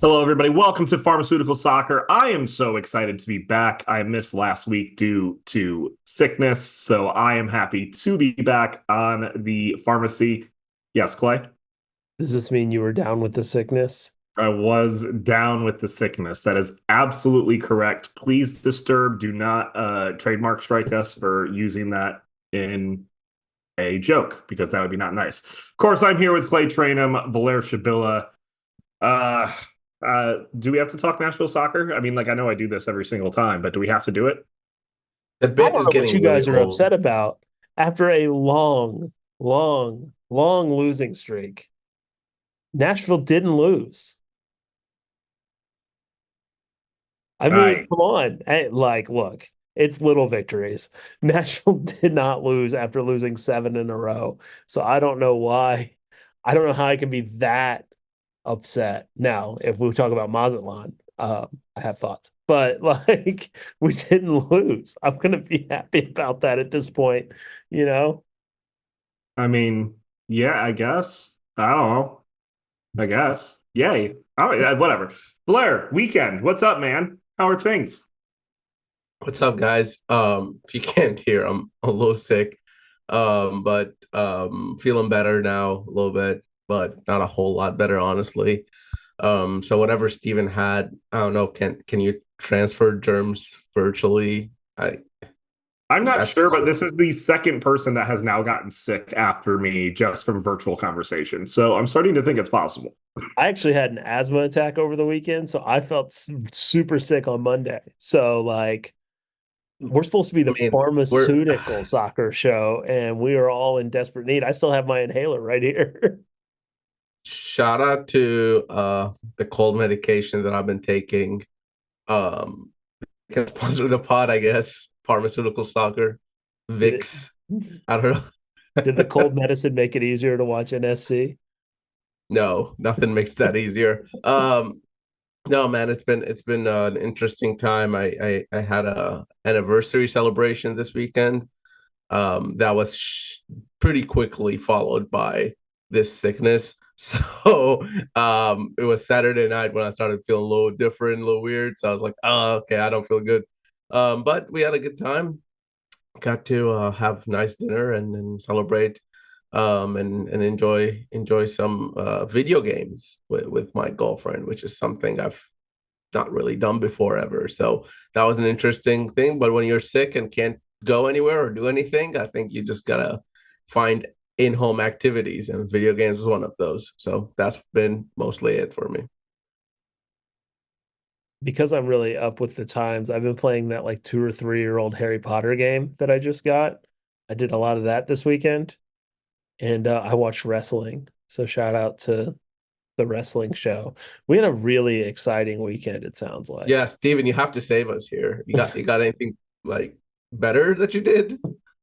Hello, everybody. Welcome to Pharmaceutical Soccer. I am so excited to be back. I missed last week due to sickness, so I am happy to be back on the pharmacy. Yes, Clay? Does this mean you were down with the sickness? I was down with the sickness. That is absolutely correct. Please disturb, do not trademark strike us for using that in a joke, because that would be not nice. Of course, I'm here with Clay Trainum, Valer Shabilla. Uh, do we have to talk Nashville soccer? I mean, like, I know I do this every single time, but do we have to do it? The I bit don't is know what you getting really guys are old. upset about after a long losing streak. Nashville didn't lose. I mean, I come on. Hey, look, it's little victories. Nashville did not lose after losing seven in a row. So I don't know why. I don't know how I can be that upset. Now, if we talk about Mazatlan, I have thoughts. But like we didn't lose. I'm gonna be happy about that at this point, you know. I mean, yeah, I guess. I don't know. I guess. Yay. Oh, yeah, whatever. Blair, weekend. What's up, man? How are things? What's up, guys? If you can't hear, I'm a little sick. But feeling better now a little bit, but not a whole lot better, honestly. So whatever Steven had, I don't know, can you transfer germs virtually? I I'm not that's sure, but this is the second person that has now gotten sick after me just from virtual conversation. So I'm starting to think it's possible. I actually had an asthma attack over the weekend, so I felt super sick on Monday. So like we're supposed to be I the mean, we're pharmaceutical soccer show, and we are all in desperate need. I still have my inhaler right here. shout out to the cold medication that I've been taking. Um can sponsor the pod, I guess. Pharmaceutical soccer, Did it Vicks. I don't did the know. cold medicine make it easier to watch NSC? No, nothing makes that easier. No, man, it's been an interesting time. I had a anniversary celebration this weekend. That was pretty quickly followed by this sickness. So it was Saturday night when I started feeling a little different, a little weird. So I was like, oh, okay, I don't feel good. But we had a good time. Got to have nice dinner and celebrate and enjoy some video games with my girlfriend, which is something I've not really done before ever. So that was an interesting thing. But when you're sick and can't go anywhere or do anything, I think you just gotta find in-home activities, and video games was one of those. So that's been mostly it for me. Because I'm really up with the times, I've been playing that like 2 or 3 year old Harry Potter game that I just got. I did a lot of that this weekend, and I watched wrestling. So shout out to the wrestling show. We had a really exciting weekend, it sounds Yeah, like. Steven, you have to save us here. You got anything like better that you did?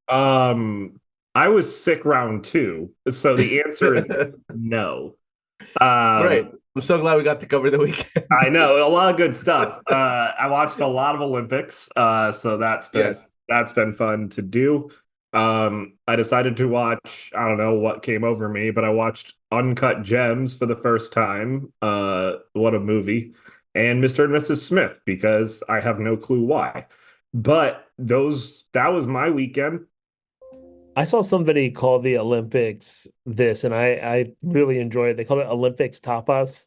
Um, I was sick round two, so the answer is no. Great. Um, I'm so glad we got to cover the weekend. I know a lot of good stuff. I watched a lot of Olympics, so Yes. that's been fun to do. I decided to watch, I don't know what came over me, but I watched Uncut Gems for the first time. What a movie. And Mr. and Mrs. Smith because I have no clue why. But those that was my weekend. I saw somebody call the Olympics this, and I really enjoy it. They call it Olympics tapas,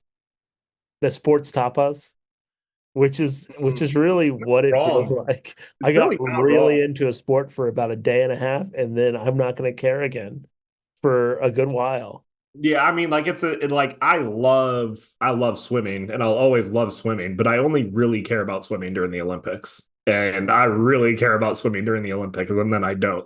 the sports tapas, which is really what it feels Wrong. like. I It's got really not really wrong. into a sport for about a day and a half, and then I'm not going to care again for a good while. Yeah, I mean, like like I love swimming, and I'll always love swimming, but I only really care about swimming during the Olympics, and I really care about swimming during the Olympics, and then I don't.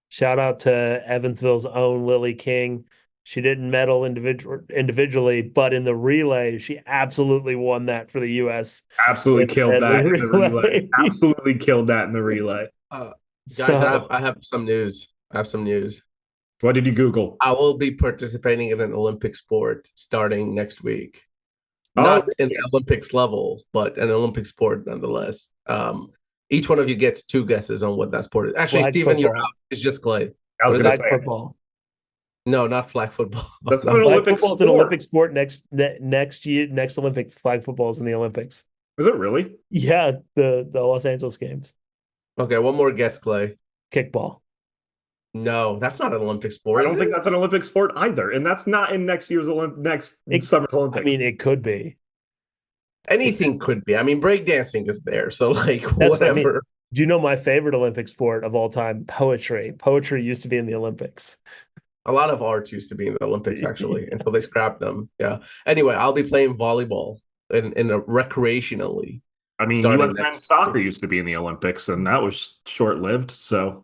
Shout out to Evansville's own Lily King. She didn't medal individually, but in the relay, she absolutely won that for the U.S. Absolutely killed in the that in the relay. relay. Absolutely killed that in the relay. Uh, guys, I have So I have some news. I have some news. What did you Google? I will be participating in an Olympic sport starting next week. Oh, Not in the Olympics level, but an Olympic sport nonetheless. Each one of you gets two guesses on what that sport is. Actually, flag Stephen, you're football, out. It's just Clay. I was What is gonna it? flag say football. No, not flag football. That's not an Flag Olympic football is an sport. Olympic sport next year. Next Olympics, flag football is in the Olympics. Is it really? Yeah, the Los Angeles Games. Okay, one more guess, Clay. Kickball. No, that's not an Olympic I sport, is don't think it? that's an Olympic sport either, and that's not in next It, summer's I Olympics. mean, it could be. Anything could be. I mean, breakdancing is there, so like That's what I mean. whatever. Do you know my favorite Olympic sport of all time? Poetry. Poetry used to be in the Olympics. A lot of arts used to be in the Olympics actually until they scrapped them. Yeah. Anyway, I'll be playing volleyball in a recreationally I mean, starting U.S. men's next soccer year. used to be in the Olympics, and that was short-lived. So,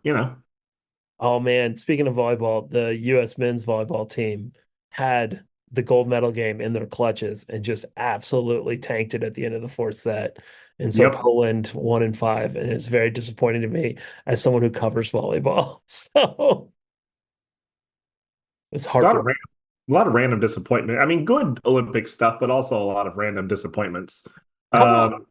Oh man, speaking of volleyball, the US men's volleyball team had the gold medal game in their clutches and just absolutely tanked it at the end of the fourth set. And so yep, Poland won in five, and it's very disappointing to me as someone who covers volleyball. So it's a lot of heartbreaking. a lot of random disappointment. I mean, good Olympic stuff, but also a lot of random disappointments. How about Um,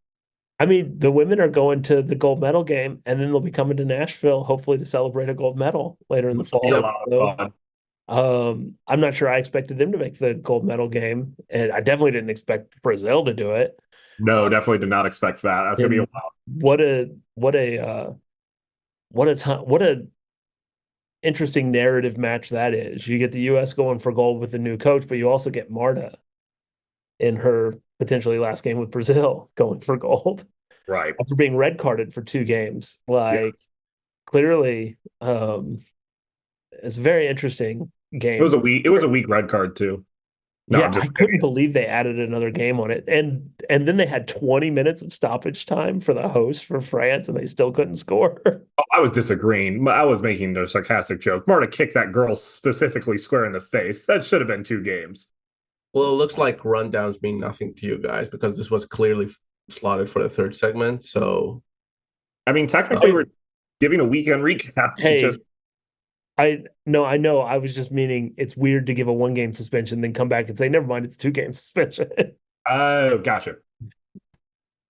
I mean, the women are going to the gold medal game, and then they'll be coming to Nashville, hopefully to celebrate a gold medal later in the which would be a fall. lot So, of fun. I'm not sure I expected them to make the gold medal game, and I definitely didn't expect Brazil to do it. No, definitely did not expect that. That's gonna be a And while. what a interesting narrative match that is. You get the U.S. going for gold with the new coach, but you also get Marta in her potentially last game with Brazil going for gold Right. after being red carded for two games. Yeah. Like clearly, it's a very interesting It was game. a weak. It was a weak red card too. No, Yeah, I'm just I couldn't believe they added another game on it. And then they had 20 minutes of stoppage time for the host for France and they still couldn't score. I was disagreeing. I was making a sarcastic joke. Marta kicked that girl specifically square in the face. That should have been 2 games. Well, it looks like rundowns mean nothing to you guys because this was clearly slotted for the third segment. So I mean, technically, we're giving a weekend recap. Hey, Just I no, I know. I was just meaning it's weird to give a 1 game suspension, then come back and say, never mind, it's 2 game suspension. oh, gotcha.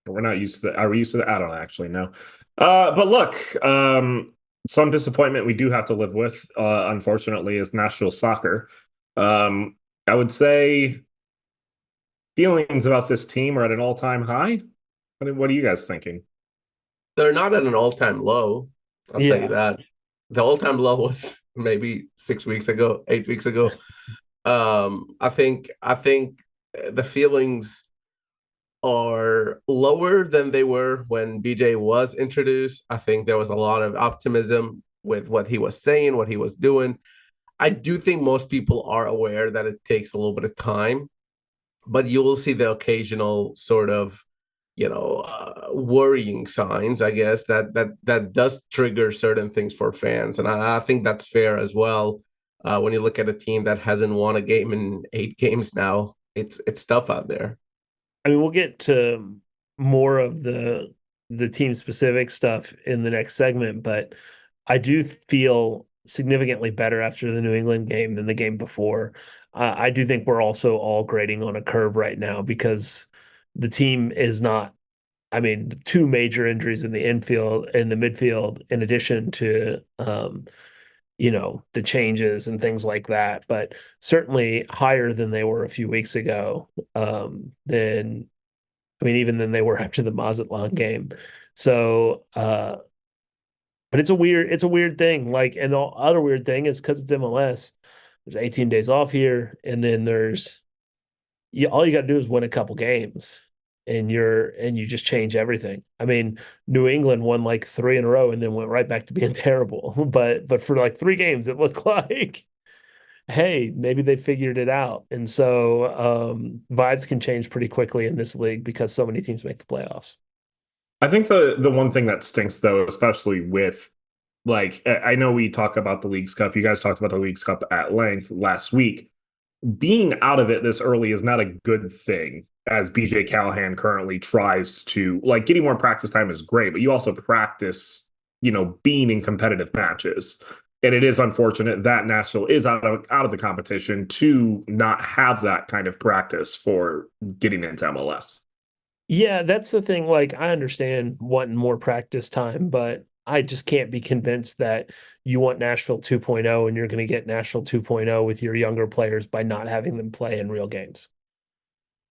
We're not used to that. Are we used to that? I don't actually know. But look, some disappointment we do have to live with, unfortunately, is Nashville soccer. I would say feelings about this team are at an all-time high. What are you guys thinking? they're not at an all-time low. I'll tell you Yeah. that. The all-time low was maybe 6 weeks ago, 8 weeks ago. I think the feelings are lower than they were when BJ was introduced. I think there was a lot of optimism with what he was saying, what he was doing. I do think most people are aware that it takes a little bit of time, but you will see the occasional sort of, worrying signs, I guess, that does trigger certain things for fans, and I think that's fair as well. When you look at a team that hasn't won a game in 8 games now, it's tough out there. I mean, we'll get to more of the team specific stuff in the next segment, but I do feel significantly better after the New England game than the game before. I do think we're also all grading on a curve right now because the team is not. I mean, 2 major injuries in the infield, in the midfield, in addition to the changes and things like that, but certainly higher than they were a few weeks ago. Than I mean, even than they were after the Mazatlan game. So, but it's a weird thing. Like, and the other weird thing is because it's MLS. There's 18 days off here, and then all you got to do is win a couple games, and you just change everything. I mean, New England won like 3 in a row, and then went right back to being terrible. But for like 3 games, it looked like hey, maybe they figured it out. And so vibes can change pretty quickly in this league because so many teams make the playoffs. I think the one thing that stinks though, especially with like I know we talk about the Leagues Cup. You guys talked about the Leagues Cup at length last week. Being out of it this early is not a good thing, as BJ Callahan currently tries to like getting more practice time is great, but you also practice, being in competitive matches. And it is unfortunate that Nashville is out of the competition to not have that kind of practice for getting into MLS. Yeah, that's the thing. Like, I understand wanting more practice time, but I just can't be convinced that you want Nashville 2.0 and you're going to get Nashville 2.0 with your younger players by not having them play in real games.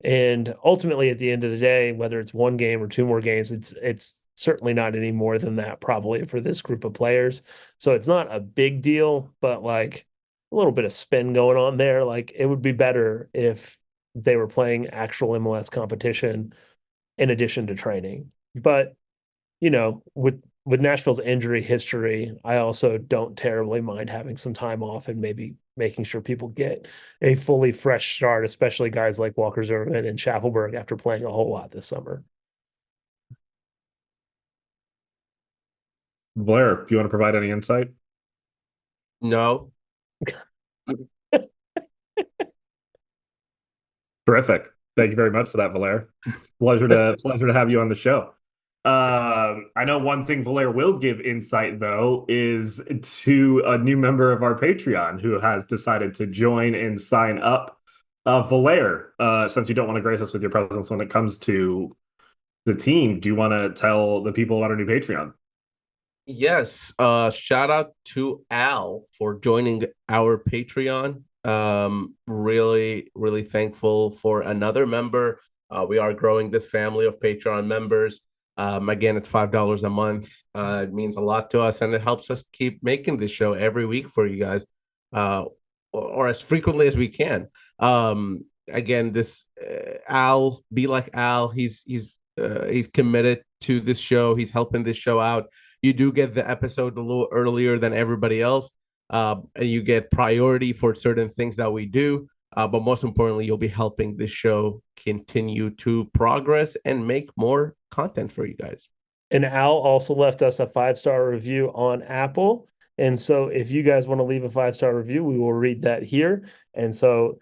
And ultimately, at the end of the day, whether it's one game or two more games, it's certainly not any more than that probably for this group of players. So it's not a big deal, but like a little bit of spin going on there. Like it would be better if they were playing actual MLS competition in addition to training. But with Nashville's injury history, I also don't terribly mind having some time off and maybe making sure people get a fully fresh start, especially guys like Walker Zimmerman and Schaffelberg after playing a whole lot this summer. Blair, do you want to provide any insight? No. Terrific. Thank you very much for that, Valer. Pleasure to have you on the show. I know one thing Valer will give insight, though, is to a new member of our Patreon who has decided to join and sign up. Valer, since you don't want to grace us with your presence when it comes to the team, do you want to tell the people about our new Patreon? Yes. Shout out to Al for joining our Patreon. Really, really thankful for another member. We are growing this family of Patreon members. Again, it's $5 a month. It means a lot to us, and it helps us keep making this show every week for you guys, or as frequently as we can. Again, this Al, be like Al. He's committed to this show. He's helping this show out. You do get the episode a little earlier than everybody else, and you get priority for certain things that we do. But most importantly, you'll be helping this show continue to progress and make more content for you guys. And Al also left us a 5-star review on Apple. And so if you guys want to leave a 5-star review, we will read that here. And so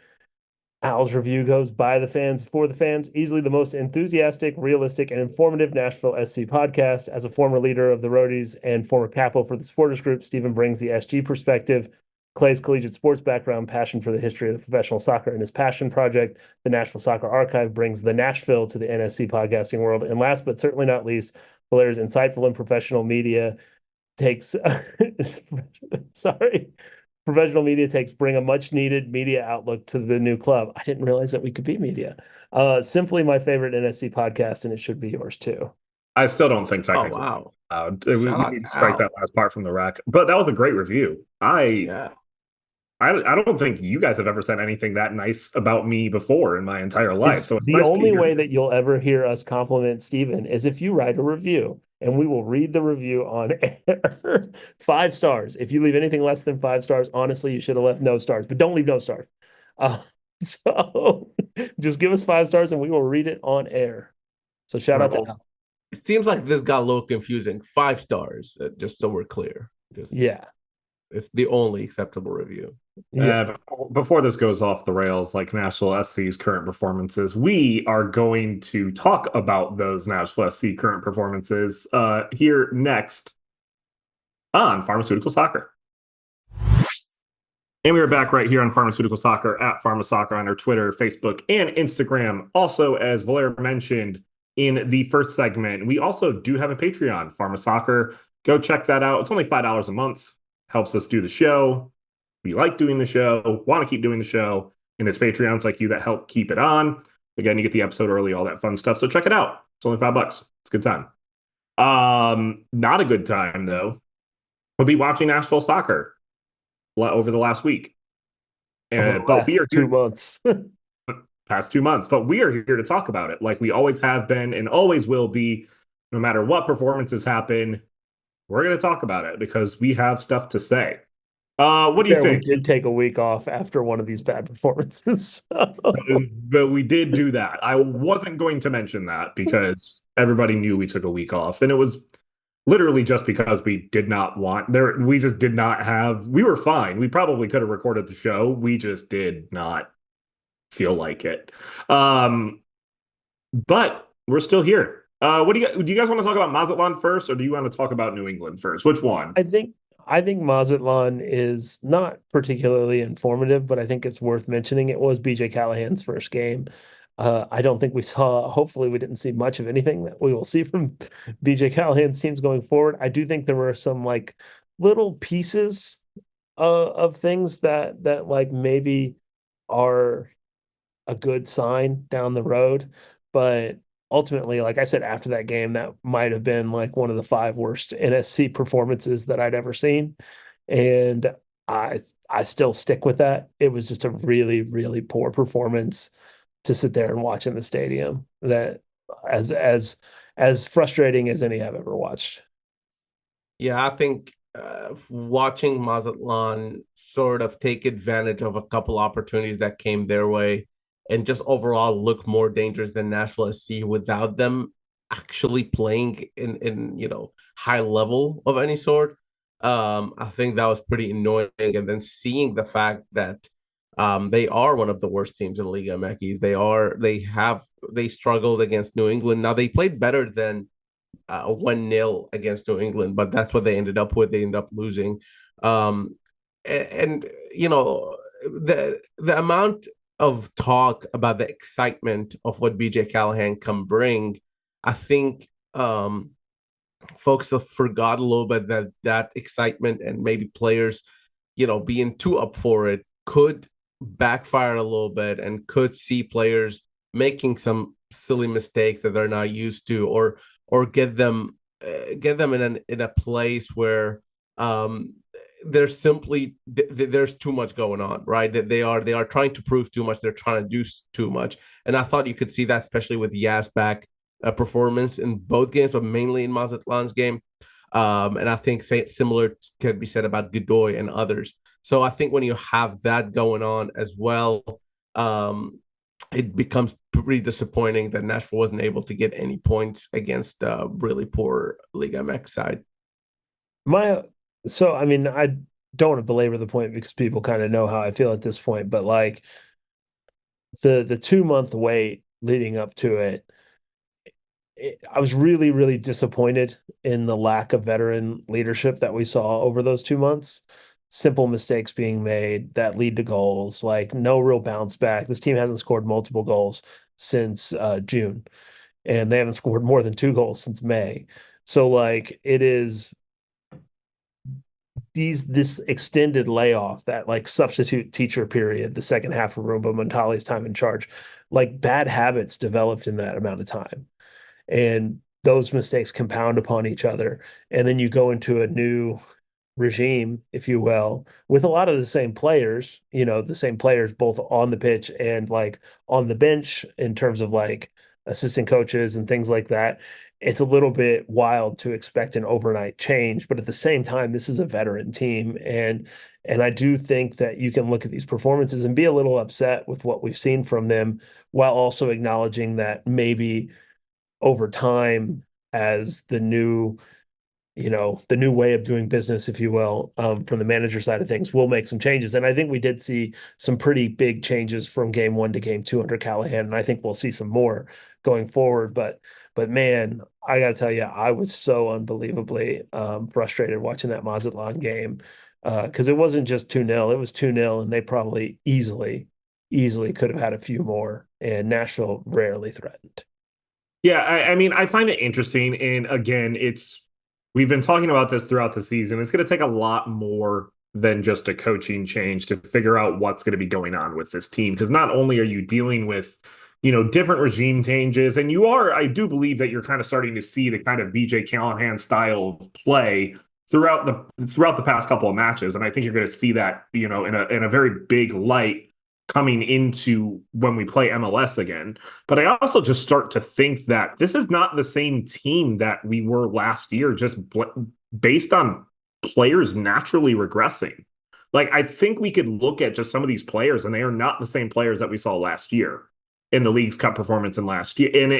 Al's review goes, by the fans, for the fans, easily the most enthusiastic, realistic, and informative Nashville SC podcast. As a former leader of the Roadies and former capo for the supporters group, Stephen brings the SG perspective, Clay's collegiate sports background, passion for the history of professional soccer, and his passion project, the Nashville Soccer Archive, brings the Nashville to the NSC podcasting world. And last but certainly not least, Blair's insightful and professional media takes professional media takes bring a much needed media outlook to the new club. I didn't realize that we could be media. Simply my favorite NSC podcast, and it should be yours too. I still don't think Oh, technically. wow. We need to strike that last part from the rack. But that was a great review. I don't think you guys have ever said anything that nice about me before in my entire life. So it's the nice only way that you'll ever hear us compliment Steven is if you write a review, and we will read the review on air. 5 stars. If you leave anything less than 5 stars, honestly, you should have left no stars, but don't leave no stars. So just give us 5 stars and we will read it on air. So shout out to Al. It seems like this got a little confusing. 5 stars, just so we're clear. Yeah. It's the only acceptable review. Before this goes off the rails, like Nashville SC's current performances, we are going to talk about those Nashville SC current performances here next on Pharmaceutical Soccer. And we are back right here on Pharmaceutical Soccer at PharmaSoccer on our Twitter, Facebook, and Instagram. Also, as Valer mentioned in the first segment, we also do have a Patreon, PharmaSoccer. Go check that out. It's only $5 a month. Helps us do the show. We like doing the show, want to keep doing the show, and it's Patreons like you that help keep it on. Again, you get the episode early, all that fun stuff. So check it out. It's only $5. It's a good time. Not a good time though would be watching Nashville soccer over the last week. But we are 2 months. Past 2 months. But we are here to talk about it like we always have been and always will be, no matter what performances happen. We're going to talk about it because we have stuff to say. What do you think? We did take a week off after one of these bad performances. But we did do that. I wasn't going to mention that because everybody knew we took a week off. And it was literally just because we did not want there. We just did not have. We were fine. We probably could have recorded the show. We just did not feel like it. But we're still here. Do you guys want to talk about Mazatlan first, or do you want to talk about New England first? Which one? I think Mazatlan is not particularly informative, but I think it's worth mentioning. It was BJ Callahan's first game. I don't think we saw, hopefully, we didn't see much of anything that we will see from BJ Callahan's teams going forward. I do think there were some like little pieces of things that like maybe are a good sign down the road. But ultimately, like I said, after that game, that might have been like one of the 5 worst NSC performances that I'd ever seen. And I still stick with that. It was just a really, really poor performance to sit there and watch in the stadium. That as frustrating as any I've ever watched. Yeah, I think watching Mazatlan sort of take advantage of a couple opportunities that came their way and just overall look more dangerous than Nashville SC without them actually playing in high level of any sort. I think that was pretty annoying. And then seeing the fact that they are one of the worst teams in Liga MX. They struggled against New England. Now they played better than 1-0 against New England, but that's what they ended up with. They ended up losing. And the amount of talk about the excitement of what BJ Callahan can bring, I think folks have forgot a little bit that excitement and maybe players, being too up for it could backfire a little bit and could see players making some silly mistakes that they're not used to, or get them in a place where there's simply there's too much going on, right? That they are trying to prove too much, they're trying to do too much. And I thought you could see that especially with Yazbek performance in both games, but mainly in Mazatlan's game. And I think similar can be said about Godoy and others. So I think when you have that going on as well, it becomes pretty disappointing that Nashville wasn't able to get any points against really poor Liga MX side. My so I mean, I don't want to belabor the point because people kind of know how I feel at this point, but like the 2 month wait leading up to I was really, really disappointed in the lack of veteran leadership that we saw over those 2 months. Simple mistakes being made that lead to goals, like no real bounce back. This team hasn't scored multiple goals since June, and they haven't scored more than 2 goals since May. So like it is this extended layoff, that like substitute teacher period, the second half of Rumba Montali's time in charge, like bad habits developed in that amount of time. And those mistakes compound upon each other. And then you go into a new regime, if you will, with a lot of the same players, the same players both on the pitch and like on the bench in terms of like assistant coaches and things like that. It's a little bit wild to expect an overnight change, but at the same time, this is a veteran team. And I do think that you can look at these performances and be a little upset with what we've seen from them while also acknowledging that maybe over time, as the new way of doing business, if you will, from the manager side of things, we'll make some changes. And I think we did see some pretty big changes from game 1 to game 2 under Callahan, and I think we'll see some more going forward. But man, I got to tell you, I was so unbelievably frustrated watching that Mazatlan game because it wasn't just 2-0, it was 2-0, and they probably easily could have had a few more, and Nashville rarely threatened. Yeah, I mean, I find it interesting. And again, we've been talking about this throughout the season. It's going to take a lot more than just a coaching change to figure out what's going to be going on with this team. Because not only are you dealing with, different regime changes, and I do believe that you're kind of starting to see the kind of BJ Callahan style of play throughout the past couple of matches. And I think you're going to see that, in a very big light coming into when we play MLS again. But I also just start to think that this is not the same team that we were last year, just based on players naturally regressing. Like, I think we could look at just some of these players, and they are not the same players that we saw last year in the League's Cup performance in last year. And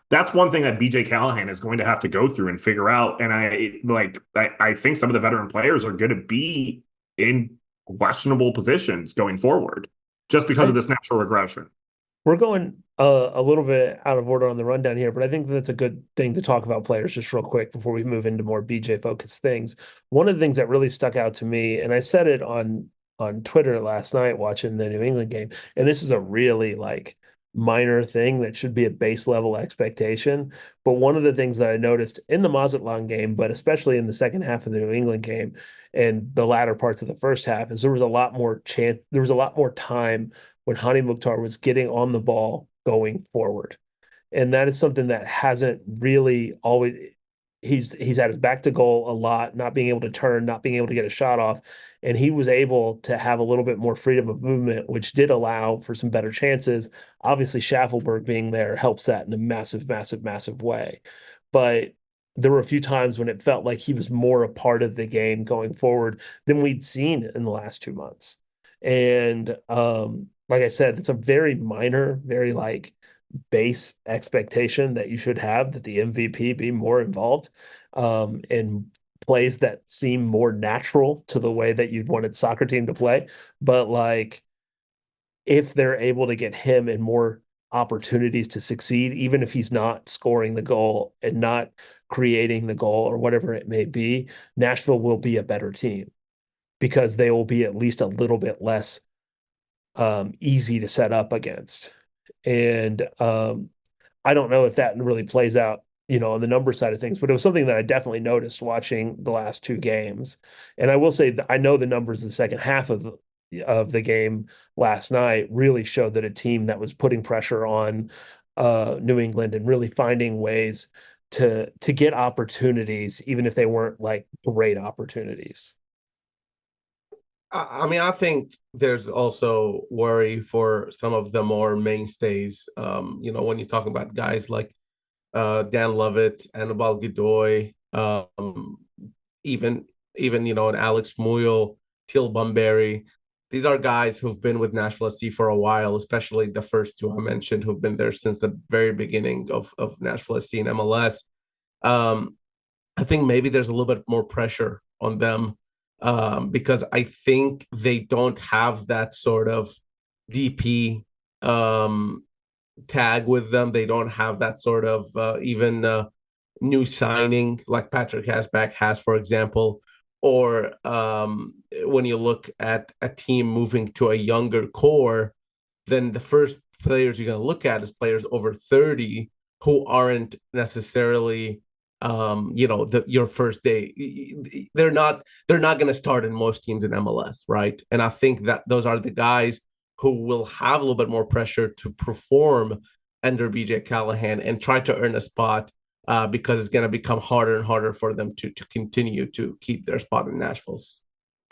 that's one thing that BJ Callahan is going to have to go through and figure out. And I think some of the veteran players are going to be in questionable positions going forward, just because of this natural regression. We're going a little bit out of order on the rundown here, but I think that's a good thing to talk about players just real quick before we move into more BJ focused things. One of the things that really stuck out to me, and I said it on Twitter last night watching the New England game, and this is a really like minor thing that should be a base level expectation. But one of the things that I noticed in the Mazatlan game, but especially in the second half of the New England game and the latter parts of the first half, is there was a lot more chance, there was a lot more time when Hani Mukhtar was getting on the ball going forward. And that is something that hasn't really always he's had his back to goal a lot, not being able to turn, not being able to get a shot off. And he was able to have a little bit more freedom of movement, which did allow for some better chances. Obviously, Schaffelberg being there helps that in a massive, massive, massive way. But there were a few times when it felt like he was more a part of the game going forward than we'd seen in the last 2 months. And like I said, it's a very minor, very like base expectation that you should have that the MVP be more involved in plays that seem more natural to the way that you'd wanted soccer team to play. But like if they're able to get him in more opportunities to succeed, even if he's not scoring the goal and not creating the goal or whatever it may be, Nashville will be a better team because they will be at least a little bit less easy to set up against. And I don't know if that really plays out, on the number side of things, but it was something that I definitely noticed watching the last two games. And I will say that I know the numbers the second half of the game last night really showed that a team that was putting pressure on New England and really finding ways to get opportunities, even if they weren't like great opportunities. I mean, I think there's also worry for some of the more mainstays. When you're talking about guys like Dan Lovett, Annabelle Godoy, even Alex Muyl, Teal Bunbury. These are guys who've been with Nashville SC for a while, especially the first two I mentioned, who've been there since the very beginning of Nashville SC and MLS. I think maybe there's a little bit more pressure on them because I think they don't have that sort of DP tag with them. They don't have that sort of even new signing like Patrick Yazbek has, for example. Or when you look at a team moving to a younger core, then the first players you're going to look at is players over 30 who aren't necessarily your first day. They're not going to start in most teams in MLS, right? And I think that those are the guys who will have a little bit more pressure to perform under BJ Callahan and try to earn a spot because it's going to become harder and harder for them to continue to keep their spot in Nashville's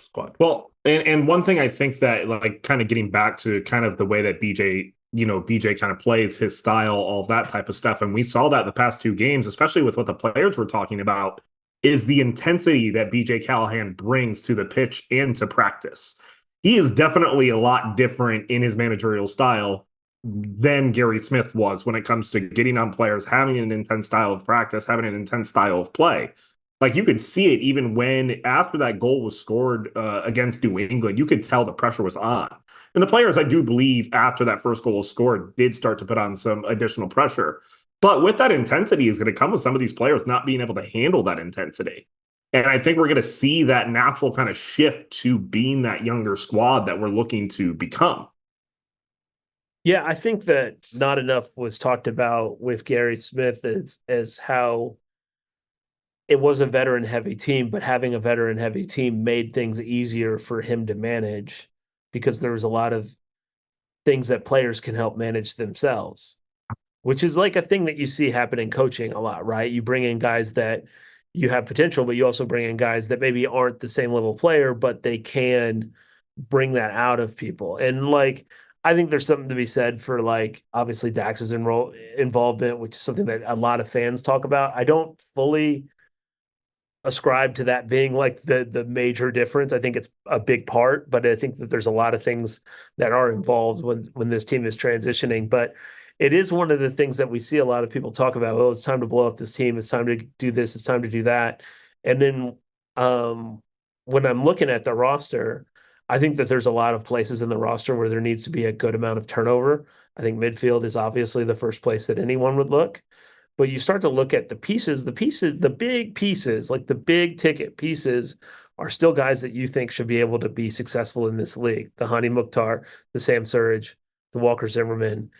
squad. Well, and one thing I think that, like, kind of getting back to kind of the way that BJ kind of plays his style, all that type of stuff. And we saw that the past two games, especially with what the players were talking about, is the intensity that BJ Callahan brings to the pitch and to practice. He is definitely a lot different in his managerial style than Gary Smith was when it comes to getting on players, having an intense style of practice, having an intense style of play. Like, you could see it even when, after that goal was scored against New England, you could tell the pressure was on. And the players, I do believe, after that first goal was scored, did start to put on some additional pressure. But with that intensity is going to come with some of these players not being able to handle that intensity. And I think we're going to see that natural kind of shift to being that younger squad that we're looking to become. Yeah, I think that not enough was talked about with Gary Smith as how it was a veteran heavy team, but having a veteran heavy team made things easier for him to manage because there was a lot of things that players can help manage themselves, which is like a thing that you see happen in coaching a lot, right? You bring in guys that you have potential, but you also bring in guys that maybe aren't the same level player, but they can bring that out of people. And like, I think there's something to be said for like, obviously Dax's involvement, which is something that a lot of fans talk about. I don't fully ascribe to that being like the major difference. I think it's a big part, but I think that there's a lot of things that are involved when this team is transitioning. But it is one of the things that we see a lot of people talk about. Oh, it's time to blow up this team. It's time to do this. It's time to do that. And then when I'm looking at the roster, I think that there's a lot of places in the roster where there needs to be a good amount of turnover. I think midfield is obviously the first place that anyone would look. But you start to look at the big pieces, like the big ticket pieces are still guys that you think should be able to be successful in this league. The Hani Mukhtar, the Sam Surridge, the Walker Zimmerman.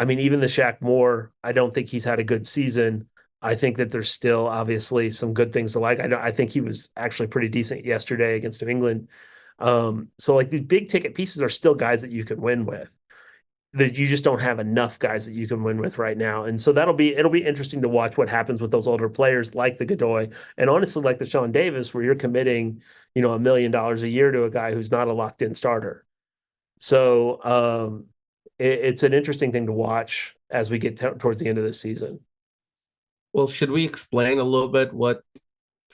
I mean, even the Shaq Moore, I don't think he's had a good season. I think that there's still obviously some good things to like. I think he was actually pretty decent yesterday against New England. So like these big ticket pieces are still guys that you can win with. That you just don't have enough guys that you can win with right now. And so it'll be interesting to watch what happens with those older players like the Godoy and honestly like the Sean Davis, where you're committing, $1 million a year to a guy who's not a locked in starter. So it's an interesting thing to watch as we get towards the end of the season. Well, should we explain a little bit what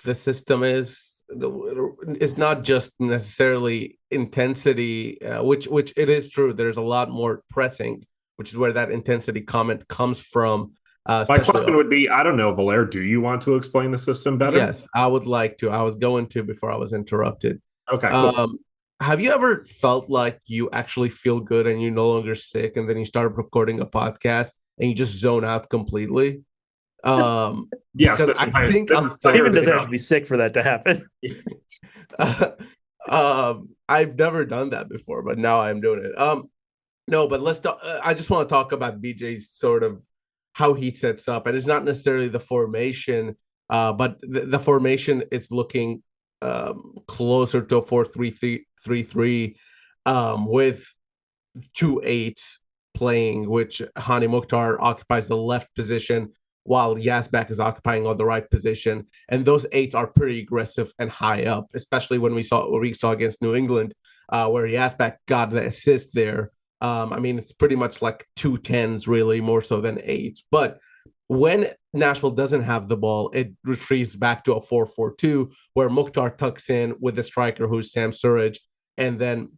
the system is? It's not just necessarily intensity, which it is true. There's a lot more pressing, which is where that intensity comment comes from. My question would be, I don't know, Valer, do you want to explain the system better? Yes, I would like to. I was going to before I was interrupted. Okay, cool. Have you ever felt like you actually feel good and you're no longer sick, and then you start recording a podcast and you just zone out completely? Yes, because I think I'm still even though there should be sick for that to happen. I've never done that before, but now I'm doing it. No, but let's talk. I just want to talk about BJ's sort of how he sets up, and it's not necessarily the formation, but the formation is looking closer to a 4-3-3, with 2 8s playing, which Hani Mukhtar occupies the left position while Yazbek is occupying on the right position. And those 8s are pretty aggressive and high up, especially when we saw against New England, where Yazbek got the assist there. I mean, it's pretty much like 2 10s, really, more so than 8s. But when Nashville doesn't have the ball, it retreats back to a 4-4-2, where Mukhtar tucks in with the striker, who's Sam Surridge, and then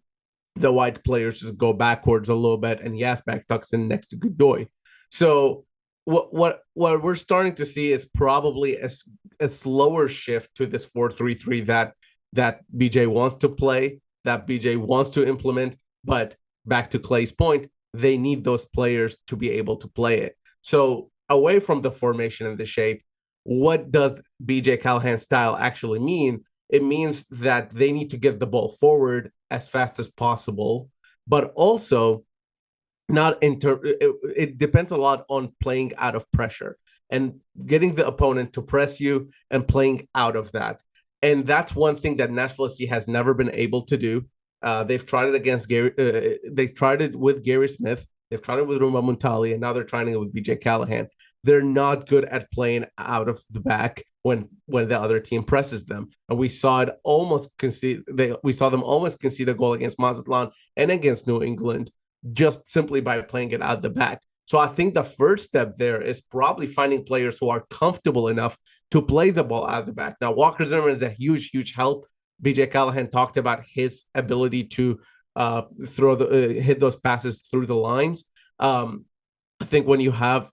the white players just go backwards a little bit, and Yazbek tucks in next to Godoy. So what we're starting to see is probably a slower shift to this 4-3-3 that BJ wants to play, that BJ wants to implement. But back to Clay's point, they need those players to be able to play it. So away from the formation and the shape, what does BJ Callahan's style actually mean? It means that they need to get the ball forward as fast as possible, but also not it depends a lot on playing out of pressure and getting the opponent to press you and playing out of that. And that's one thing that Nashville SC has never been able to do. They've tried it against Gary. They tried it with Gary Smith. They've tried it with Ruma Muntali, and now they're trying it with BJ Callahan. They're not good at playing out of the back when the other team presses them. And we saw it almost concede. We saw them almost concede a goal against Mazatlan and against New England, just simply by playing it out the back. So I think the first step there is probably finding players who are comfortable enough to play the ball out of the back. Now, Walker Zimmerman is a huge, huge help. BJ Callahan talked about his ability to hit those passes through the lines. I think when you have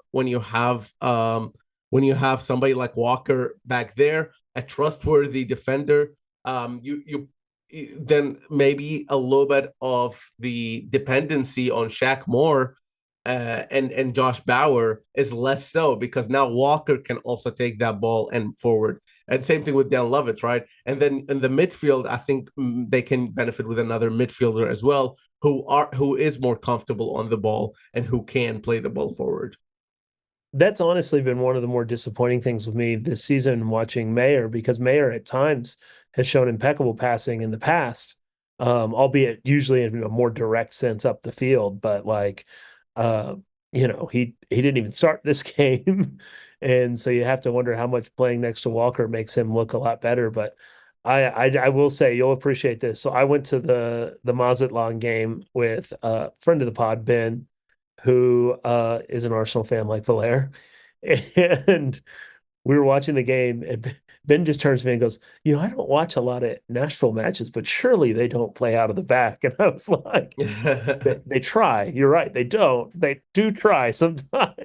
somebody like Walker back there, a trustworthy defender, you then maybe a little bit of the dependency on Shaq Moore and Josh Bauer is less so, because now Walker can also take that ball and forward. And same thing with Dan Lovitz, right? And then in the midfield, I think they can benefit with another midfielder as well, who is more comfortable on the ball and who can play the ball forward. That's honestly been one of the more disappointing things with me this season, watching Mayer, because Mayer at times has shown impeccable passing in the past, albeit usually in a more direct sense up the field. But he didn't even start this game. And so you have to wonder how much playing next to Walker makes him look a lot better. But I will say, you'll appreciate this. So I went to the Mazatlan game with a friend of the pod, Ben, who is an Arsenal fan like Valer. And we were watching the game, and Ben just turns to me and goes, I don't watch a lot of Nashville matches, but surely they don't play out of the back. And I was like, they try. You're right. They don't. They do try sometimes.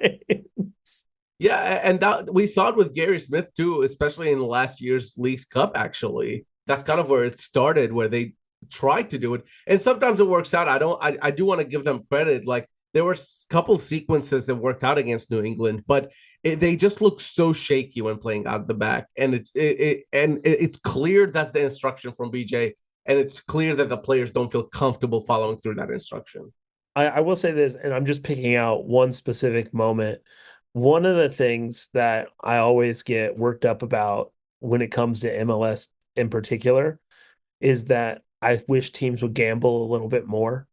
Yeah, and that we saw it with Gary Smith too, especially in last year's Leagues Cup. Actually, that's kind of where it started, where they tried to do it, and sometimes it works out. I do want to give them credit. Like, there were a couple sequences that worked out against New England, but they just look so shaky when playing out of the back, and it's clear that's the instruction from BJ, and it's clear that the players don't feel comfortable following through that instruction. I will say this, and I'm just picking out one specific moment. One of the things that I always get worked up about when it comes to MLS in particular is that I wish teams would gamble a little bit more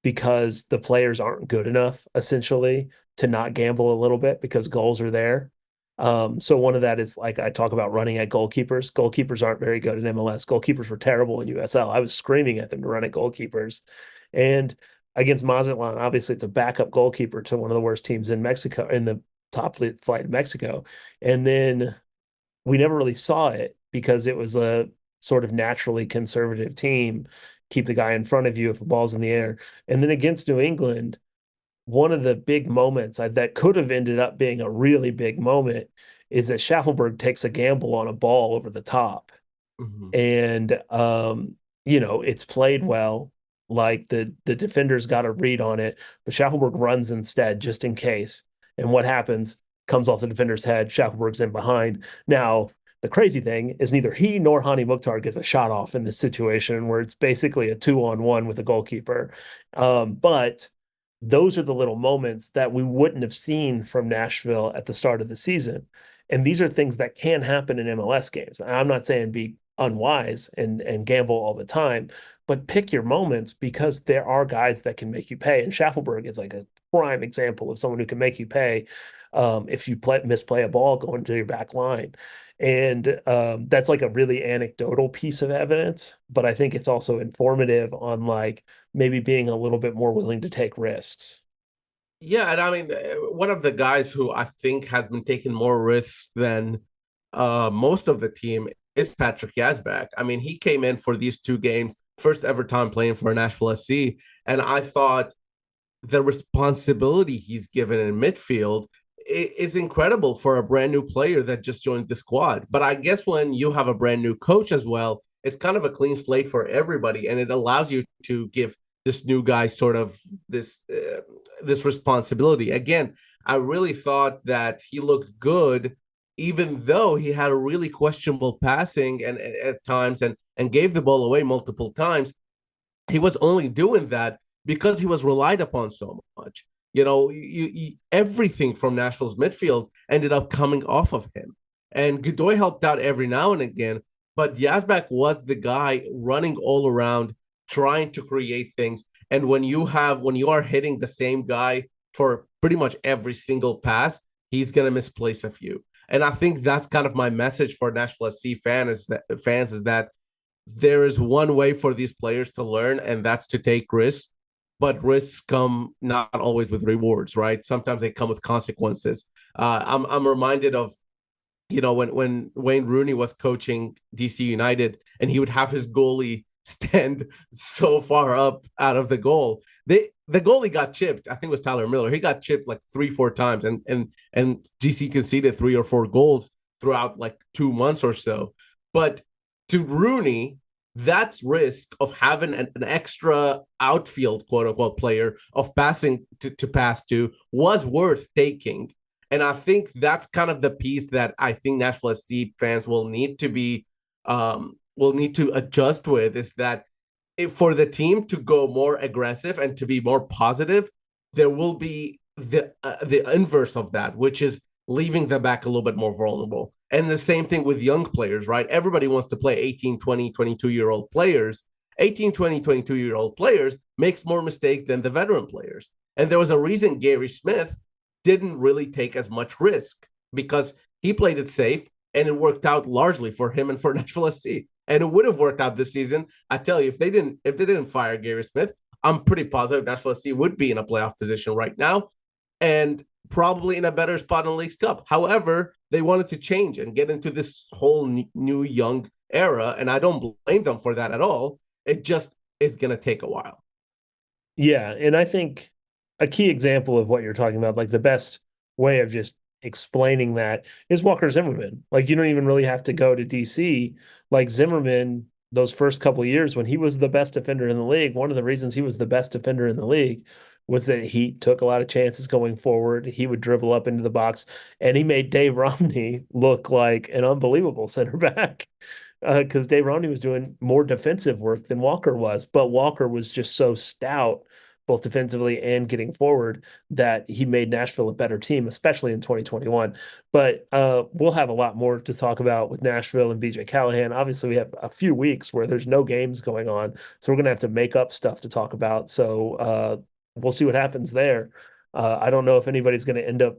because the players aren't good enough, essentially, to not gamble a little bit because goals are there. So one of that is like I talk about running at goalkeepers. Goalkeepers aren't very good in MLS. Goalkeepers were terrible in USL. I was screaming at them to run at goalkeepers. And against Mazatlan, obviously it's a backup goalkeeper to one of the worst teams in Mexico, in the top flight of Mexico. And then we never really saw it because it was a sort of naturally conservative team. Keep the guy in front of you if the ball's in the air. And then against New England, one of the big moments that could have ended up being a really big moment is that Schaffelberg takes a gamble on a ball over the top. Mhm. And it's played well. Like the defenders got a read on it, but Schaffelberg runs instead just in case. And what happens? Comes off the defender's head. Schaffelberg's in behind. Now, the crazy thing is neither he nor Hani Mukhtar gets a shot off in this situation where it's basically a 2-on-1 with a goalkeeper. But those are the little moments that we wouldn't have seen from Nashville at the start of the season. And these are things that can happen in MLS games. I'm not saying be unwise and gamble all the time, but pick your moments because there are guys that can make you pay. And Schaffelberg is like a prime example of someone who can make you pay if you misplay a ball going to your back line. And that's like a really anecdotal piece of evidence, but I think it's also informative on like maybe being a little bit more willing to take risks. Yeah, and I mean, one of the guys who I think has been taking more risks than most of the team is Patrick Yazbek. I mean, he came in for these two games, first ever time playing for Nashville SC, and I thought the responsibility he's given in midfield is incredible for a brand new player that just joined the squad. But I guess when you have a brand new coach as well, it's kind of a clean slate for everybody, and it allows you to give this new guy sort of this responsibility. Again, I really thought that he looked good, even though he had a really questionable passing and at times and gave the ball away multiple times. He was only doing that because he was relied upon so much. Everything from Nashville's midfield ended up coming off of him. And Godoy helped out every now and again, but Yazbek was the guy running all around, trying to create things. And when you are hitting the same guy for pretty much every single pass, he's gonna misplace a few. And I think that's kind of my message for Nashville SC fans is that there is one way for these players to learn, and that's to take risks. But risks come not always with rewards, right? Sometimes they come with consequences. I'm reminded of when Wayne Rooney was coaching DC United, and he would have his goalie stand so far up out of the goal. The goalie got chipped. I think it was Tyler Miller. He got chipped like 3-4 times, and DC conceded 3 or 4 goals throughout like 2 months or so. But to Rooney, that's risk of having an extra outfield quote unquote player of passing to pass to was worth taking. And I think that's kind of the piece that I think Nashville SC fans will need to adjust with, is that for the team to go more aggressive and to be more positive, there will be the inverse of that, which is leaving them back a little bit more vulnerable. And the same thing with young players, right? Everybody wants to play 18, 20, 22-year-old players. 18, 20, 22-year-old players makes more mistakes than the veteran players. And there was a reason Gary Smith didn't really take as much risk, because he played it safe and it worked out largely for him and for Nashville SC. And it would have worked out this season. I tell you, if they didn't fire Gary Smith, I'm pretty positive Nashville SC would be in a playoff position right now, and probably in a better spot in the League's Cup. However, they wanted to change and get into this whole new young era, and I don't blame them for that at all. It just is going to take a while. Yeah, and I think a key example of what you're talking about, like the best way of just explaining that is Walker Zimmerman. Like you don't even really have to go to DC. Like Zimmerman, those first couple of years when he was the best defender in the league, one of the reasons he was the best defender in the league was that he took a lot of chances going forward. He would dribble up into the box, and he made Dave Romney look like an unbelievable center back. Because Dave Romney was doing more defensive work than Walker was, but Walker was just so stout both defensively and getting forward, that he made Nashville a better team, especially in 2021. But we'll have a lot more to talk about with Nashville and BJ Callahan. Obviously, we have a few weeks where there's no games going on, so we're going to have to make up stuff to talk about. So we'll see what happens there. I don't know if anybody's going to end up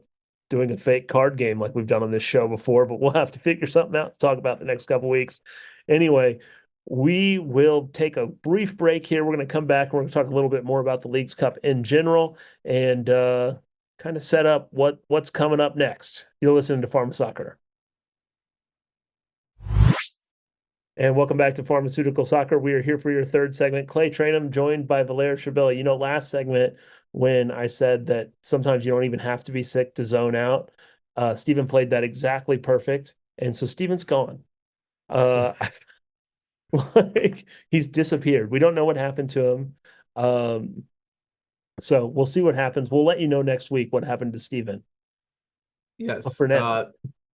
doing a fake card game like we've done on this show before, but we'll have to figure something out to talk about the next couple weeks. Anyway, we will take a brief break here. We're going to come back and we're going to talk a little bit more about the Leagues Cup in general and kind of set up what's coming up next. You're listening to Pharma Soccer. And welcome back to Pharmaceutical Soccer. We are here for your third segment. Clay Trainum, joined by Valeria Shabilla. You know, last segment, when I said that sometimes you don't even have to be sick to zone out, Steven played that exactly perfect. And so Steven's gone. Like, he's disappeared. We don't know what happened to him. So we'll see what happens. We'll let you know next week what happened to Steven. Yes. For now.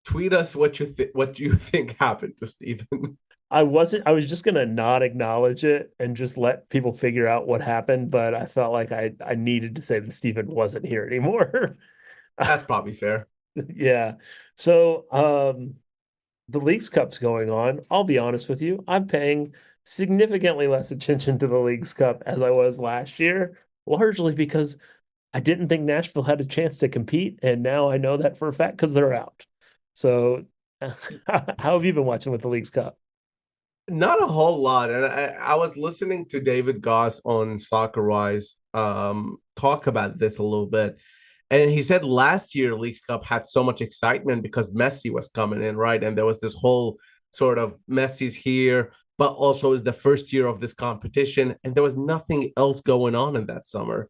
Tweet us what you think happened to Steven. I was just gonna not acknowledge it and just let people figure out what happened, but I felt like I needed to say that Steven wasn't here anymore. That's probably fair. Yeah. So the Leagues Cup's going on. I'll be honest with you, I'm paying significantly less attention to the Leagues Cup as I was last year, largely because I didn't think Nashville had a chance to compete, and now I know that for a fact because they're out. So how have you been watching with the Leagues Cup? Not a whole lot. And I was listening to David Goss on Soccer Rise talk about this a little bit. And he said last year Leagues Cup had so much excitement because Messi was coming in, right? And there was this whole sort of Messi's here, but also is the first year of this competition. And there was nothing else going on in that summer.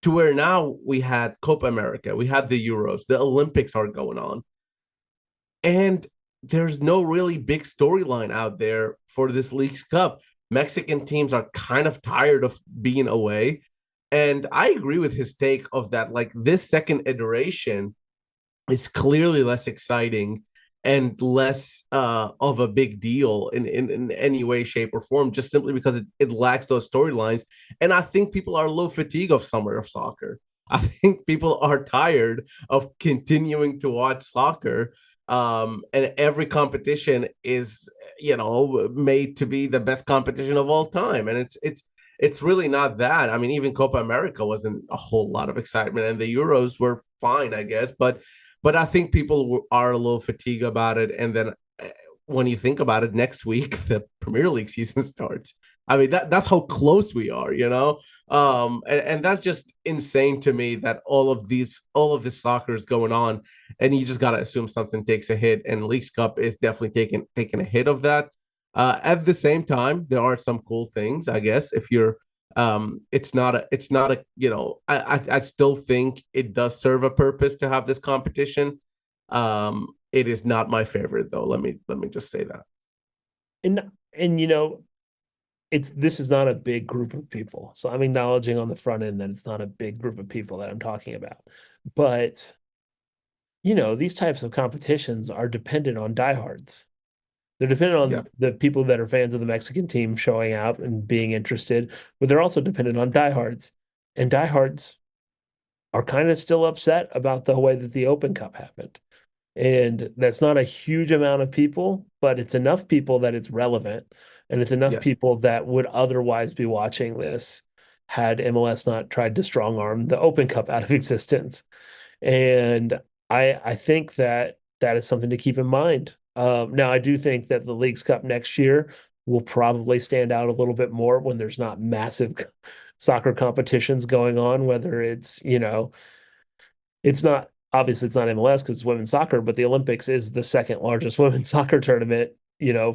To where now we had Copa America, we had the Euros, the Olympics are going on. And there's no really big storyline out there for this Leagues Cup. Mexican teams are kind of tired of being away. And I agree with his take of that. Like, this second iteration is clearly less exciting and less of a big deal in any way, shape, or form, just simply because it lacks those storylines. And I think people are a little fatigued of summer of soccer. I think people are tired of continuing to watch soccer. And every competition is, made to be the best competition of all time. And it's really not that. I mean, even Copa America wasn't a whole lot of excitement, and the Euros were fine, I guess. But I think people are a little fatigued about it. And then when you think about it, next week the Premier League season starts. I mean, that's how close we are, and that's just insane to me that all of this soccer is going on, and you just gotta assume something takes a hit, and Leagues Cup is definitely taking a hit of that. At the same time, there are some cool things, I guess. If you're, it's not a, I still think it does serve a purpose to have this competition. It is not my favorite though. Let me just say that. And this is not a big group of people. So I'm acknowledging on the front end that it's not a big group of people that I'm talking about. But these types of competitions are dependent on diehards. They're dependent on the people that are fans of the Mexican team showing out and being interested, but they're also dependent on diehards. And diehards are kind of still upset about the way that the Open Cup happened. And that's not a huge amount of people, but it's enough people that it's relevant. And it's enough people that would otherwise be watching this had MLS not tried to strong arm the Open Cup out of existence. And I think that is something to keep in mind. Now, I do think that the Leagues Cup next year will probably stand out a little bit more when there's not massive soccer competitions going on, whether it's, it's not MLS because it's women's soccer, but the Olympics is the second largest women's soccer tournament,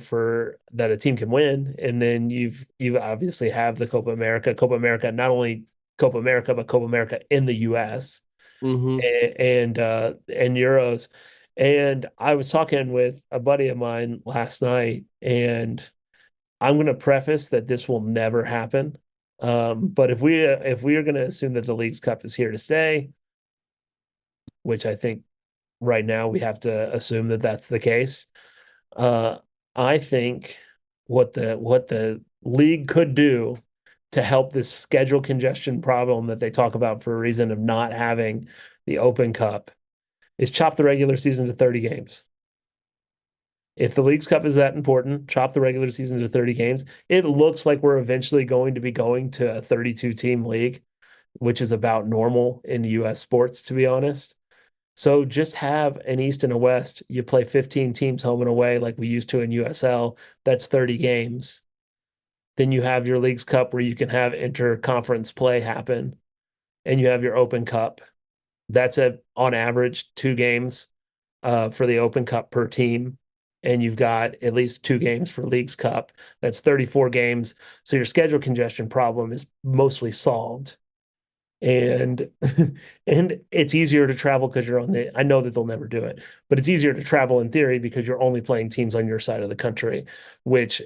for that a team can win. And then you obviously have the Copa America, not only Copa America, but Copa America in the US and Euros. And I was talking with a buddy of mine last night, and I'm going to preface that this will never happen. But if we are going to assume that the Leagues Cup is here to stay, which I think right now we have to assume that that's the case, I think what the league could do to help this schedule congestion problem that they talk about for a reason of not having the Open Cup is chop the regular season to 30 games. If the Leagues Cup is that important, chop the regular season to 30 games. It looks like we're eventually going to be going to a 32 team league, which is about normal in US sports, to be honest. So just have an East and a West. You play 15 teams home and away like we used to in USL. That's 30 games. Then you have your Leagues Cup where you can have inter-conference play happen, and you have your Open Cup. That's on average 2 games for the Open Cup per team, and you've got at least 2 games for Leagues Cup. That's 34 games. So your schedule congestion problem is mostly solved. And and it's easier to travel because you're on the, I know that they'll never do it, but it's easier to travel in theory because you're only playing teams on your side of the country, which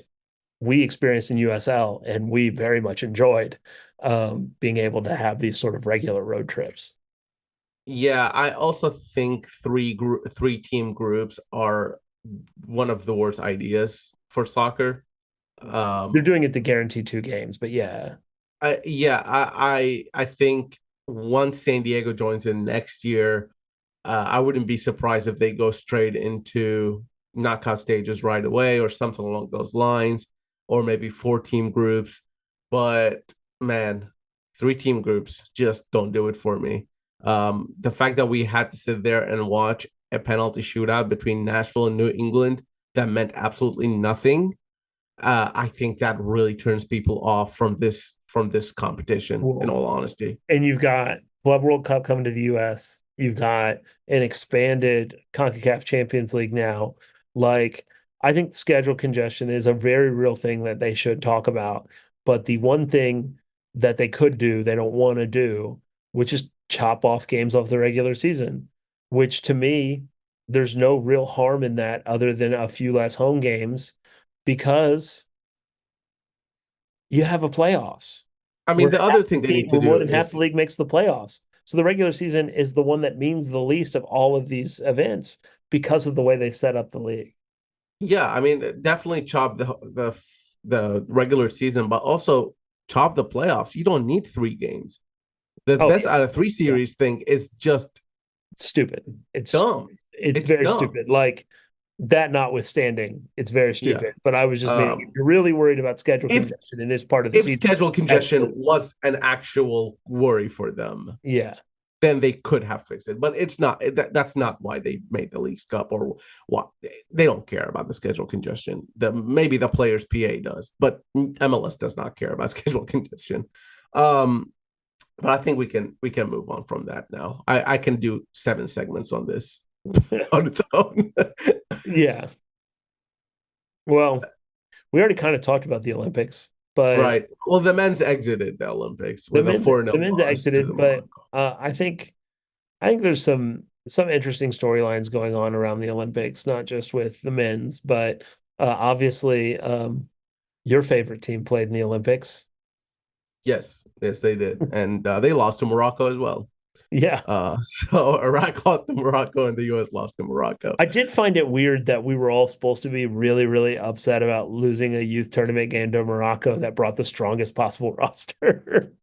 we experienced in USL, and we very much enjoyed being able to have these sort of regular road trips. Yeah, I also think three team groups are one of the worst ideas for soccer. They're doing it to guarantee 2 games, but yeah. I think once San Diego joins in next year, I wouldn't be surprised if they go straight into knockout stages right away or something along those lines, or maybe 4 team groups. But man, 3 team groups just don't do it for me. The fact that we had to sit there and watch a penalty shootout between Nashville and New England that meant absolutely nothing, I think that really turns people off from this competition, in all honesty. And you've got Club World Cup coming to the US. You've got an expanded CONCACAF Champions League now. Like, I think schedule congestion is a very real thing that they should talk about. But the one thing that they could do, they don't want to do, which is chop off games off the regular season, which to me, there's no real harm in that other than a few less home games because you have a playoffs. I mean, the other thing they need to Where more do than half the is, league makes the playoffs. So the regular season is the one that means the least of all of these events because of the way they set up the league. yeah, I mean, definitely chop the regular season, but also chop the playoffs. You don't need 3 games. The Oh, best yeah. out of 3 series thing is just Stupid. It's dumb. it's It's very dumb. stupid. Like that notwithstanding, it's very Yeah. stupid. But I was just meaning if Um, you're really worried about schedule if congestion in this part of the if season, schedule that's congestion was an actual worry for them, yeah. then they could have fixed it. But it's not. That's not why they made the Leagues Cup, or what they don't care about the schedule congestion. Maybe the players' PA does, but MLS does not care about schedule congestion. But I think we can move on from that now. I can do 7 segments on this on its own. Yeah. Well, we already kind of talked about the Olympics, but Right. Well, the men's exited the Olympics with a 4-0 the men's loss to exited, but Morocco. I think there's some interesting storylines going on around the Olympics, not just with the men's, but obviously your favorite team played in the Olympics. Yes, they did, and they lost to Morocco as well. Yeah. So Iraq lost to Morocco, and the U.S. lost to Morocco. I did find it weird that we were all supposed to be really, really upset about losing a youth tournament game to Morocco that brought the strongest possible roster.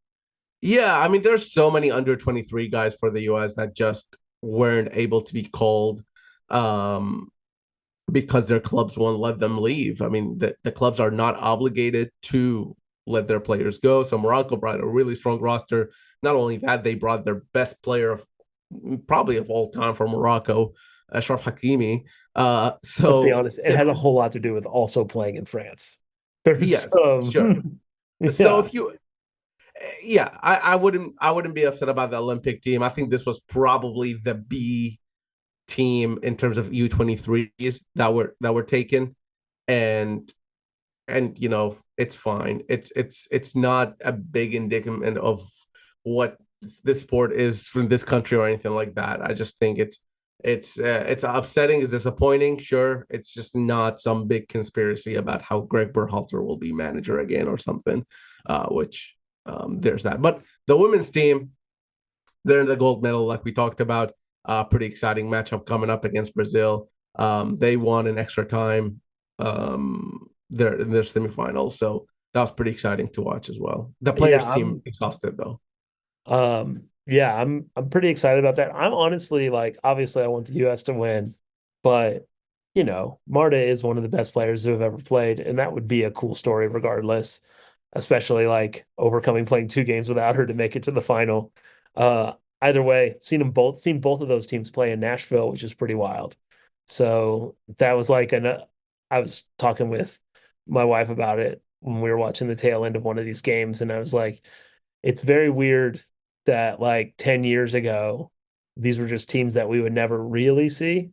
Yeah, I mean, there's so many under 23 guys for the U.S. that just weren't able to be called, um, because their clubs won't let them leave. I mean, the clubs are not obligated to let their players go. So Morocco brought a really strong roster. Not only that, they brought their best player probably of all time for Morocco, Ashraf Hakimi. Let's be So honest, it has a whole lot to do with also playing in France. There's yes, sure. So yeah. if you, yeah, I wouldn't be upset about the Olympic team. I think this was probably the B team in terms of U23s that were taken, and it's fine. It's not a big indictment of what this sport is from this country or anything like that. I just think it's upsetting, it's disappointing. Sure, it's just not some big conspiracy about how Greg Berhalter will be manager again or something. Which there's that. But the women's team, they're in the gold medal, like we talked about. Pretty exciting matchup coming up against Brazil. They won in extra time. They're in their semifinals, so that was pretty exciting to watch as well. The Yeah, players seem exhausted though. yeah, I'm pretty excited about that. I'm honestly like, obviously I want the US to win, but Marta is one of the best players who have ever played, and that would be a cool story regardless, especially like overcoming playing 2 games without her to make it to the final. Uh, Either way, seen both of those teams play in Nashville, which is pretty wild. So that was like I was talking with my wife about it when we were watching the tail end of one of these games, and I was like, it's very weird that like 10 years ago, these were just teams that we would never really see.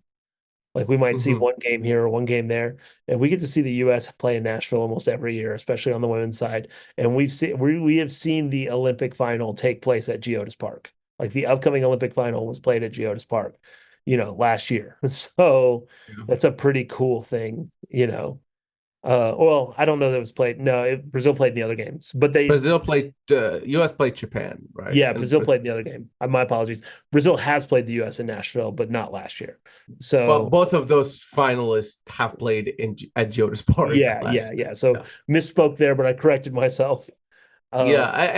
Like we might see Mhm. one game here or one game there, and we get to see the U.S. play in Nashville almost every year, especially on the women's side. And we have seen the Olympic final take place at Geodis Park. Like the upcoming Olympic final was played at Geodis Park, last year. So Yeah. that's a pretty cool thing. Well, I don't know that it was played. No, Brazil played in the other games, but Brazil played US played Japan, right? yeah, And Brazil played in the other game. My apologies. Brazil has played the U.S. in Nashville, but not last year. but So both of those finalists have played at Geodis Park yeah, last yeah, year. yeah. So Yeah. misspoke there, but I corrected myself. Yeah, Um,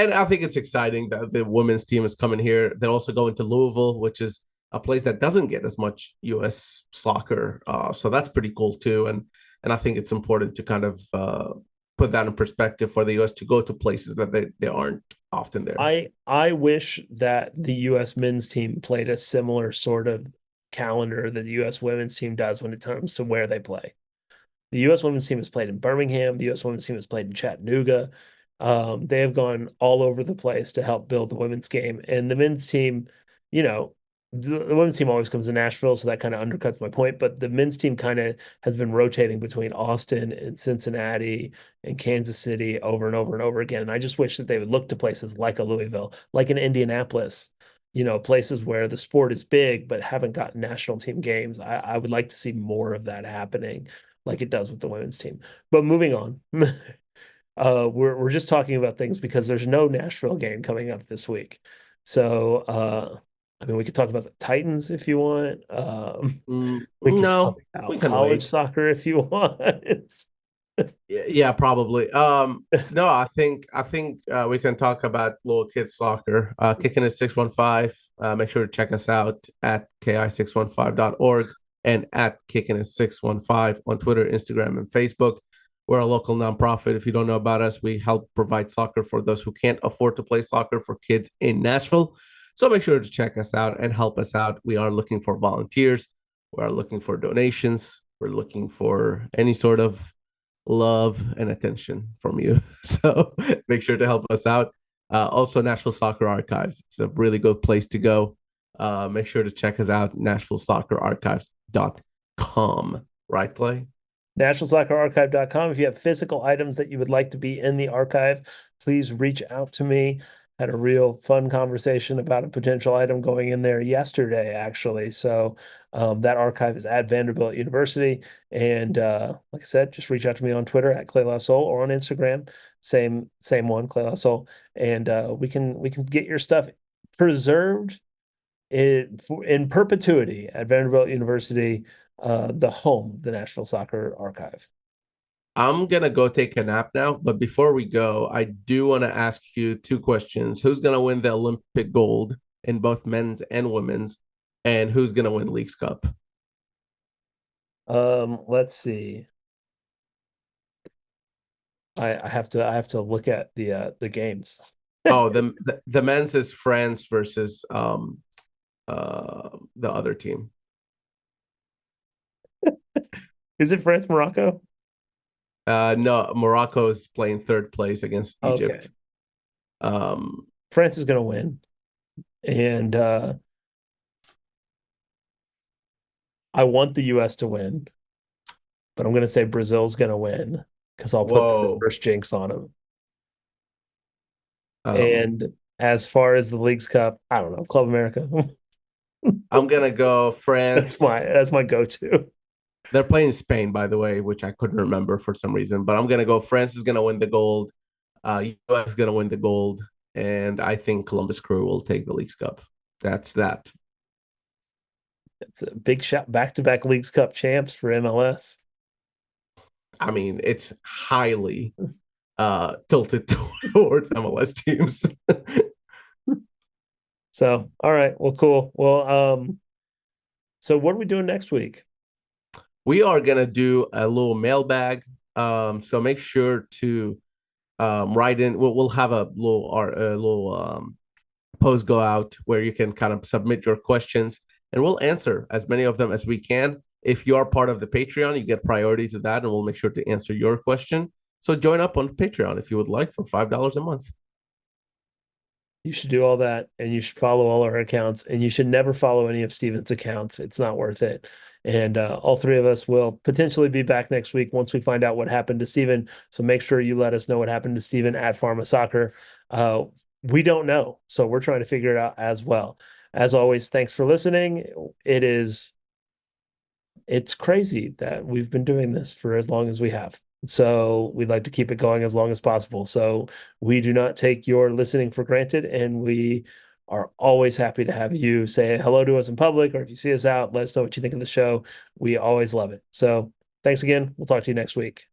and I think it's exciting that the women's team is coming here. They're also going to Louisville, which is a place that doesn't get as much U.S. soccer, so that's pretty cool too. And I think it's important to kind of put that in perspective for the U.S. to go to places that they aren't often there. I wish that the U.S. men's team played a similar sort of calendar that the U.S. women's team does when it comes to where they play. The U.S. women's team has played in Birmingham. The U.S. women's team has played in Chattanooga. They have gone all over the place to help build the women's game. And the men's team, you know, the women's team always comes to Nashville, so that kind of undercuts my point. But the men's team kind of has been rotating between Austin and Cincinnati and Kansas City over and over and over again. And I just wish that they would look to places like a Louisville, like an Indianapolis, places where the sport is big but haven't gotten national team games. I would like to see more of that happening like it does with the women's team. But moving on, we're just talking about things because there's no Nashville game coming up this week. So I mean, we could talk about the Titans if you want. We could talk No, we about can college wait. soccer if you want. Yeah, probably. No, I think we can talk about little kids soccer. Kicking it 615. Make sure to check us out at ki615.org and at kicking it 615 on Twitter, Instagram, and Facebook. We're a local nonprofit. If you don't know about us, we help provide soccer for those who can't afford to play soccer for kids in Nashville. So make sure to check us out and help us out. We are looking for volunteers. We are looking for donations. We're looking for any sort of love and attention from you. So make sure to help us out. Also, Nashville Soccer Archives. It's a really good place to go. Make sure to check us out, NashvilleSoccerArchives.com. Right, Clay? NationalSoccerArchive.com. If you have physical items that you would like to be in the archive, please reach out to me. Had a real fun conversation about a potential item going in there yesterday, actually. So that archive is at Vanderbilt University. And like I said, just reach out to me on Twitter at Clay Lassol or on Instagram, same one, Clay Lassol. And we can get your stuff preserved in perpetuity at Vanderbilt University, the home of the National Soccer Archive. I'm gonna go take a nap now, but before we go, I do want to ask you 2 questions. Who's gonna win the Olympic gold in both men's and women's, and who's gonna win Leagues Cup? Let's see. I have to look at the games. Oh, the men's is France versus the other team. Is it France Morocco? No, Morocco is playing third place against Okay, Egypt. Um, France is gonna win, and I want the U.S. to win, but I'm gonna say Brazil's gonna win because I'll put the whoa. reverse jinx on them. Um, And as far as the Leagues Cup, I don't know, Club America. I'm gonna go That's France. my go-to. They're playing Spain, by the way, which I couldn't remember for some reason. But I'm gonna go. France is gonna win the gold. US is gonna win the gold, and I think Columbus Crew will take the Leagues Cup. That's that. It's a big shot, back-to-back Leagues Cup champs for MLS. I mean, it's highly tilted towards MLS teams. So, all right. Well, cool. Well, so what are we doing next week? We are gonna do a little mailbag. So make sure to write in. We'll have a little post go out where you can kind of submit your questions, and we'll answer as many of them as we can. If you are part of the Patreon, you get priority to that, and we'll make sure to answer your question. So join up on Patreon if you would like for $5 a month. You should do all that, and you should follow all our accounts, and you should never follow any of Steven's accounts. It's not worth it. And all three of us will potentially be back next week once we find out what happened to Steven. So make sure you let us know what happened to Steven at Pharma Soccer. We don't know, so we're trying to figure it out as well. As always, thanks for listening. It's crazy that we've been doing this for as long as we have. So we'd like to keep it going as long as possible. So we do not take your listening for granted, and we are always happy to have you say hello to us in public, or if you see us out, let us know what you think of the show. We always love it. So thanks again. We'll talk to you next week.